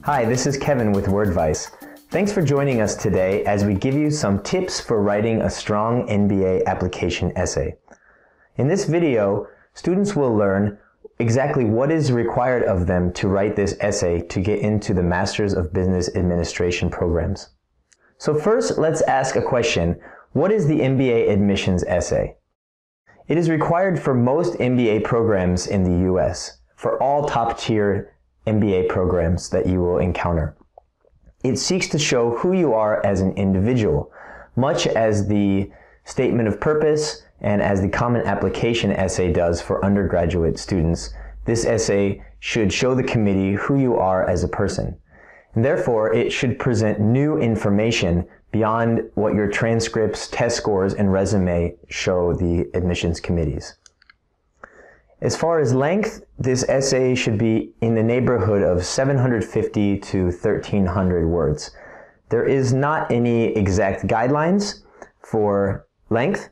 Hi, this is Kevin with WordVice. Thanks for joining us today as we give you some tips for writing a strong MBA application essay. In this video, students will learn exactly what is required of them to write this essay to get into the Masters of Business Administration programs. So first, let's ask a question. What is the MBA admissions essay? It is required for most MBA programs in the US, for all top-tier MBA programs that you will encounter. It seeks to show who you are as an individual, much as the statement of purpose and as the common application essay does for undergraduate students. This essay should show the committee who you are as a person. And therefore, it should present new information beyond what your transcripts, test scores, and resume show the admissions committees. As far as length, this essay should be in the neighborhood of 750 to 1,300 words. There is not any exact guidelines for length,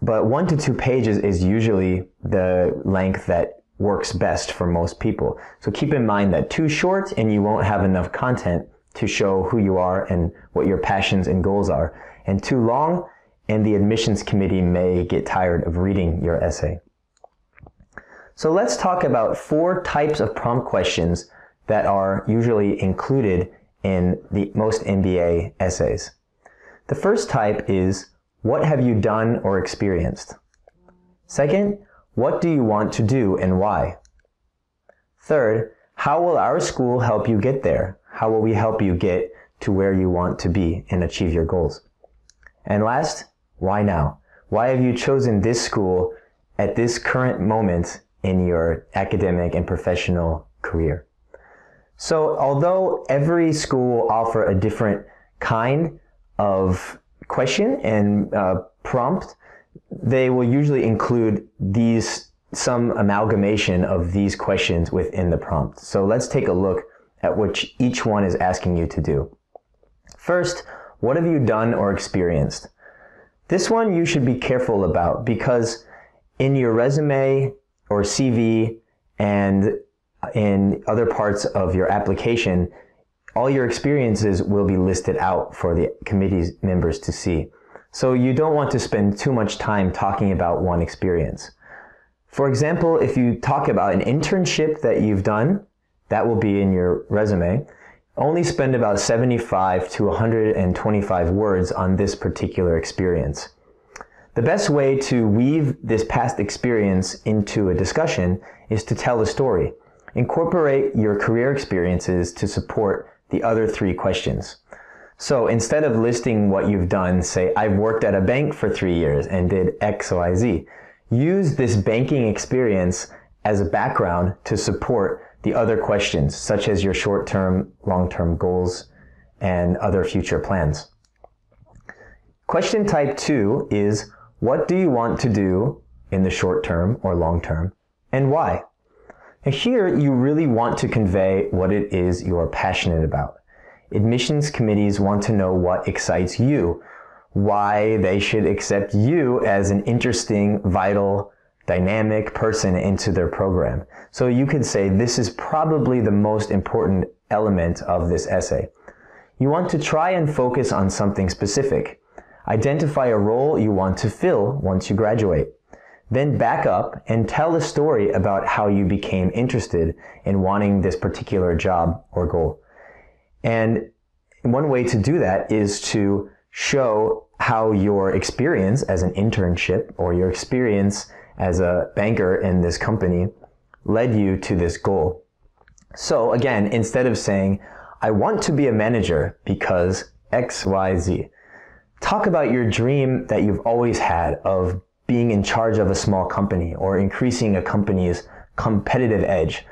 but 1 to 2 pages is usually the length that works best for most people. So keep in mind that too short and you won't have enough content to show who you are and what your passions and goals are. And too long, and the admissions committee may get tired of reading your essay. So let's talk about 4 types of prompt questions that are usually included in the most MBA essays. The first type is, what have you done or experienced? Second, what do you want to do and why? Third, how will our school help you get there? How will we help you get to where you want to be and achieve your goals? And last, why now? Why have you chosen this school at this current moment in your academic and professional career? So although every school will offer a different kind of question and prompt, they will usually include some amalgamation of these questions within the prompt. So let's take a look at what each one is asking you to do. First, what have you done or experienced? This one you should be careful about because in your resume or CV and in other parts of your application, all your experiences will be listed out for the committee members to see. So you don't want to spend too much time talking about one experience. For example, if you talk about an internship that you've done, that will be in your resume. Only spend about 75 to 125 words on this particular experience. The best way to weave this past experience into a discussion is to tell a story. Incorporate your career experiences to support the other 3 questions. So instead of listing what you've done, say, I've worked at a bank for 3 years and did X, Y, Z. Use this banking experience as a background to support the other questions, such as your short-term, long-term goals and other future plans. Question type 2 is, what do you want to do in the short term or long term, and why? And here, you really want to convey what it is you're passionate about. Admissions committees want to know what excites you, why they should accept you as an interesting, vital, dynamic person into their program. So you could say this is probably the most important element of this essay. You want to try and focus on something specific. Identify a role you want to fill once you graduate. Then back up and tell a story about how you became interested in wanting this particular job or goal. And one way to do that is to show how your experience as an internship or your experience as a banker in this company led you to this goal. So again, instead of saying, I want to be a manager because X, Y, Z, talk about your dream that you've always had of being in charge of a small company or increasing a company's competitive edge.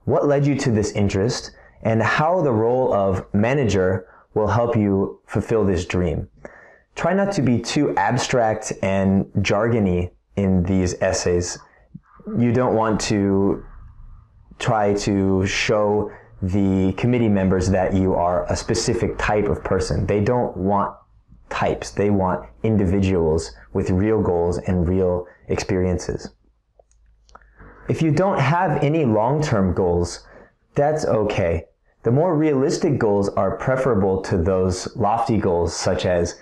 What led you to this interest and how the role of manager will help you fulfill this dream. Try not to be too abstract and jargony in these essays. You don't want to try to show the committee members that you are a specific type of person. They don't want types. They want individuals with real goals and real experiences. If you don't have any long-term goals, that's okay. The more realistic goals are preferable to those lofty goals such as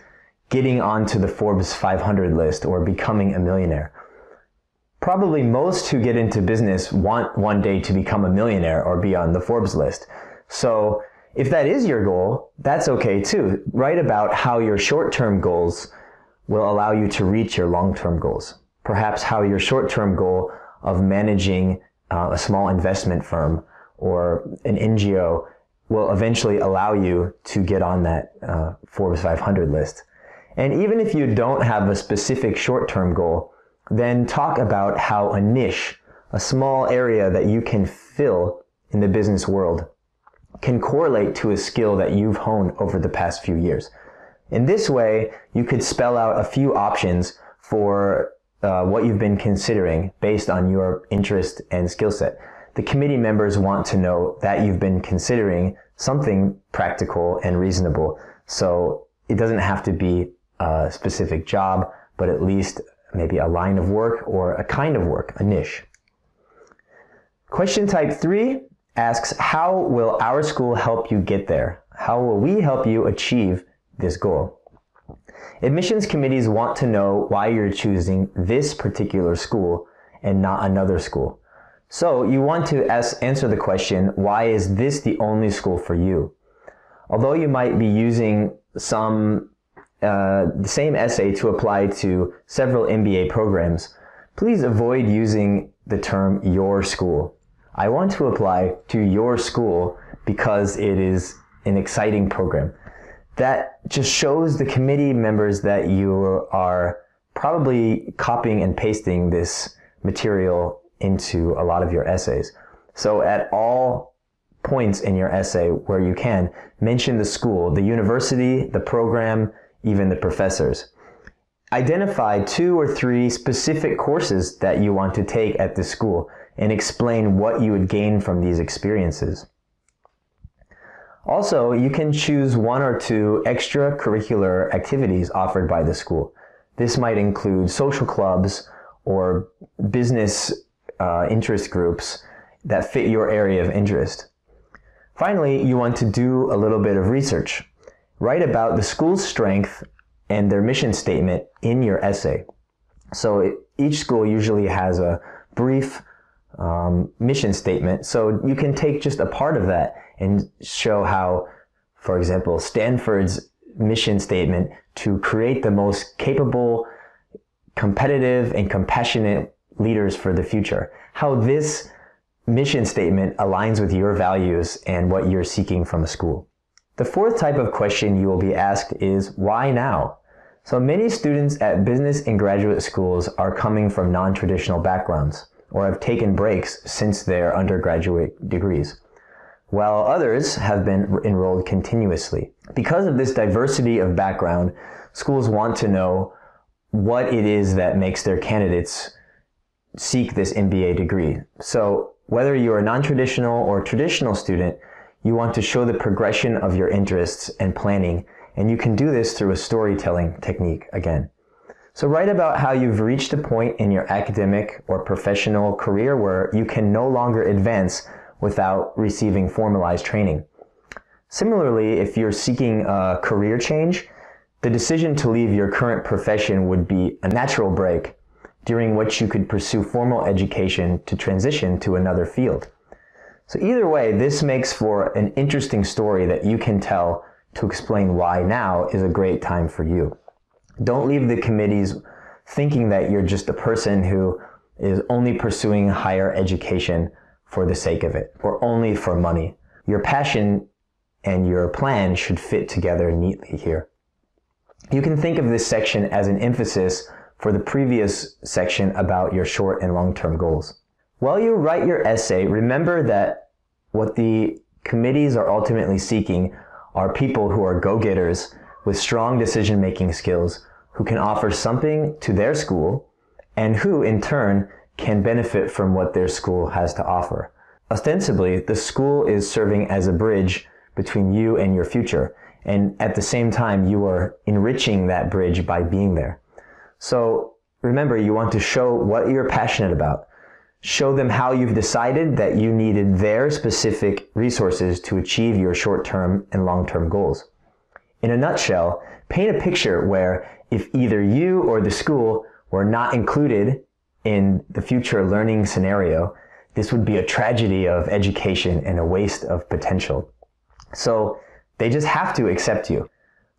getting onto the Forbes 500 list or becoming a millionaire. Probably most who get into business want one day to become a millionaire or be on the Forbes list. So if that is your goal, that's okay too. Write about how your short-term goals will allow you to reach your long-term goals. Perhaps how your short-term goal of managing a small investment firm or an NGO will eventually allow you to get on that Forbes 500 list. And even if you don't have a specific short-term goal, then talk about how a niche, a small area that you can fill in the business world, can correlate to a skill that you've honed over the past few years. In this way, you could spell out a few options for what you've been considering based on your interest and skill set. The committee members want to know that you've been considering something practical and reasonable. So it doesn't have to be a specific job, but at least maybe a line of work or a kind of work, a niche. Question type 3 asks, how will our school help you get there? How will we help you achieve this goal? Admissions committees want to know why you're choosing this particular school and not another school. So you want to answer the question, why is this the only school for you? Although you might be using the same essay to apply to several MBA programs, please avoid using the term your school. I want to apply to your school because it is an exciting program. That just shows the committee members that you are probably copying and pasting this material into a lot of your essays. So at all points in your essay where you can, mention the school, the university, the program, even the professors. Identify 2 or 3 specific courses that you want to take at the school and explain what you would gain from these experiences. Also, you can choose 1 or 2 extracurricular activities offered by the school. This might include social clubs or business interest groups that fit your area of interest. Finally, you want to do a little bit of research. Write about the school's strength and their mission statement in your essay. So each school usually has a brief mission statement, so you can take just a part of that and show how, for example, Stanford's mission statement to create the most capable, competitive, and compassionate leaders for the future, how this mission statement aligns with your values and what you're seeking from a school. The 4th type of question you will be asked is, why now? So many students at business and graduate schools are coming from non-traditional backgrounds or have taken breaks since their undergraduate degrees, while others have been enrolled continuously. Because of this diversity of background, schools want to know what it is that makes their candidates seek this MBA degree. So whether you're a non-traditional or traditional student, you want to show the progression of your interests and planning, and you can do this through a storytelling technique again. So write about how you've reached a point in your academic or professional career where you can no longer advance without receiving formalized training. Similarly, if you're seeking a career change, the decision to leave your current profession would be a natural break during which you could pursue formal education to transition to another field. So either way, this makes for an interesting story that you can tell to explain why now is a great time for you. Don't leave the committees thinking that you're just a person who is only pursuing higher education for the sake of it, or only for money. Your passion and your plan should fit together neatly here. You can think of this section as an emphasis for the previous section about your short and long-term goals. While you write your essay, remember that what the committees are ultimately seeking are people who are go-getters with strong decision-making skills who can offer something to their school and who, in turn, can benefit from what their school has to offer. Ostensibly, the school is serving as a bridge between you and your future, and at the same time, you are enriching that bridge by being there. So remember, you want to show what you're passionate about. Show them how you've decided that you needed their specific resources to achieve your short-term and long-term goals. In a nutshell, paint a picture where if either you or the school were not included in the future learning scenario, this would be a tragedy of education and a waste of potential. So they just have to accept you.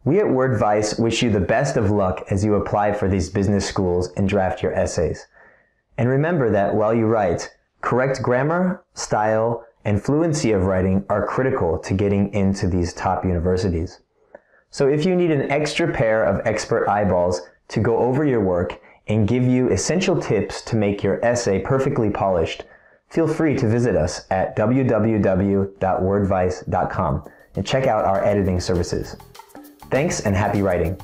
We at WordVice wish you the best of luck as you apply for these business schools and draft your essays. And remember that while you write, correct grammar, style, and fluency of writing are critical to getting into these top universities. So if you need an extra pair of expert eyeballs to go over your work and give you essential tips to make your essay perfectly polished, feel free to visit us at www.wordvice.com and check out our editing services. Thanks and happy writing!